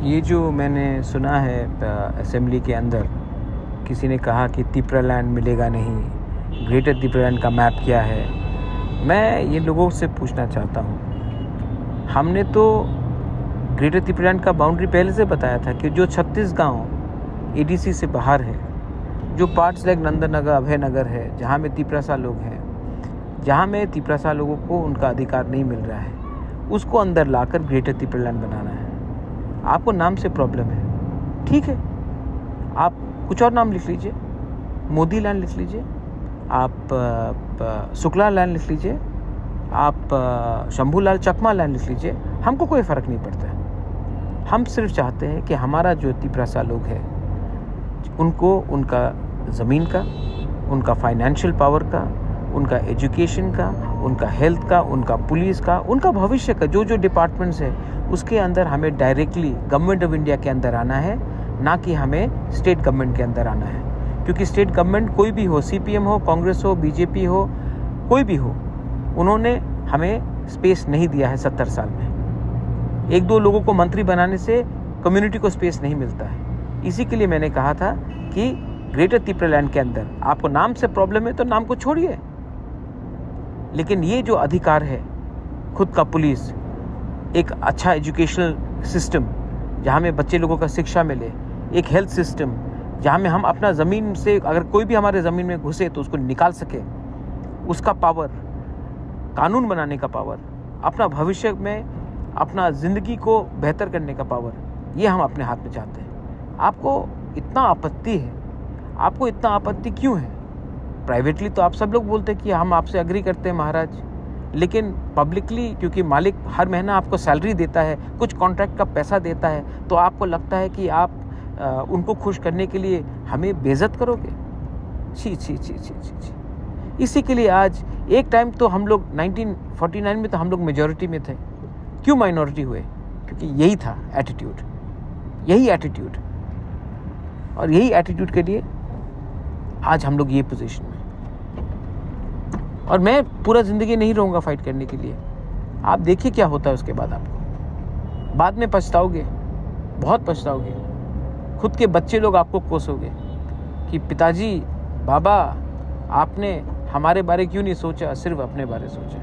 ये जो मैंने सुना है असेंबली के अंदर किसी ने कहा कि तिपरालैंड मिलेगा नहीं, ग्रेटर तिपरालैंड का मैप क्या है। मैं ये लोगों से पूछना चाहता हूँ, हमने तो ग्रेटर तिपरालैंड का बाउंड्री पहले से बताया था कि जो 36 गांव एडीसी से बाहर है, जो पार्ट्स लाइक नंदनगर, अभयनगर है, जहाँ में तिपरासा लोग हैं, जहाँ में तिपरासा लोगों को उनका अधिकार नहीं मिल रहा है, उसको अंदर लाकर ग्रेटर तिपरालैंड बनाना है। आपको नाम से प्रॉब्लम है, ठीक है, आप कुछ और नाम लिख लीजिए, मोदी लैंड लिख लीजिए, आप शुक्ला लैंड लिख लीजिए, आप शंभूलाल चकमा लैंड लिख लीजिए, हमको कोई फ़र्क नहीं पड़ता है। हम सिर्फ चाहते हैं कि हमारा जो तिपरासा लोग है उनको उनका ज़मीन का, उनका फाइनेंशियल पावर का, उनका एजुकेशन का, उनका हेल्थ का, उनका पुलिस का, उनका भविष्य का जो डिपार्टमेंट्स है उसके अंदर हमें डायरेक्टली गवर्नमेंट ऑफ इंडिया के अंदर आना है, ना कि हमें स्टेट गवर्नमेंट के अंदर आना है। क्योंकि स्टेट गवर्नमेंट कोई भी हो, सीपीएम हो, कांग्रेस हो, बीजेपी हो, कोई भी हो, उन्होंने हमें स्पेस नहीं दिया है 70 साल में। एक दो लोगों को मंत्री बनाने से कम्युनिटी को स्पेस नहीं मिलता है। इसी के लिए मैंने कहा था कि ग्रेटर तिपरालैंड के अंदर आपको नाम से प्रॉब्लम है तो नाम को छोड़िए, लेकिन ये जो अधिकार है, खुद का पुलिस, एक अच्छा एजुकेशनल सिस्टम जहाँ में बच्चे लोगों का शिक्षा मिले, एक हेल्थ सिस्टम जहाँ में हम अपना ज़मीन से, अगर कोई भी हमारे ज़मीन में घुसे तो उसको निकाल सके, उसका पावर, कानून बनाने का पावर, अपना भविष्य में अपना ज़िंदगी को बेहतर करने का पावर, ये हम अपने हाथ में चाहते हैं। आपको इतना आपत्ति है, आपको इतना आपत्ति क्यों है? प्राइवेटली तो आप सब लोग बोलते हैं कि हम आपसे एग्री करते हैं महाराज, लेकिन पब्लिकली क्योंकि मालिक हर महीना आपको सैलरी देता है, कुछ कॉन्ट्रैक्ट का पैसा देता है, तो आपको लगता है कि आप उनको खुश करने के लिए हमें बेइज्जत करोगे। छी छी छी छी छी छी। इसी के लिए आज एक टाइम तो हम लोग 1949 में तो हम लोग मेजॉरिटी में थे, क्यों माइनॉरिटी हुए? क्योंकि यही था एटीट्यूड, यही एटीट्यूड, और यही एटीट्यूड के लिए आज हम लोग ये पोजीशन में। और मैं पूरा ज़िंदगी नहीं रहूँगा फाइट करने के लिए। आप देखिए क्या होता है उसके बाद, आपको बाद में पछताओगे, बहुत पछताओगे। खुद के बच्चे लोग आपको कोसोगे कि पिताजी, बाबा, आपने हमारे बारे क्यों नहीं सोचा, सिर्फ अपने बारे सोचा।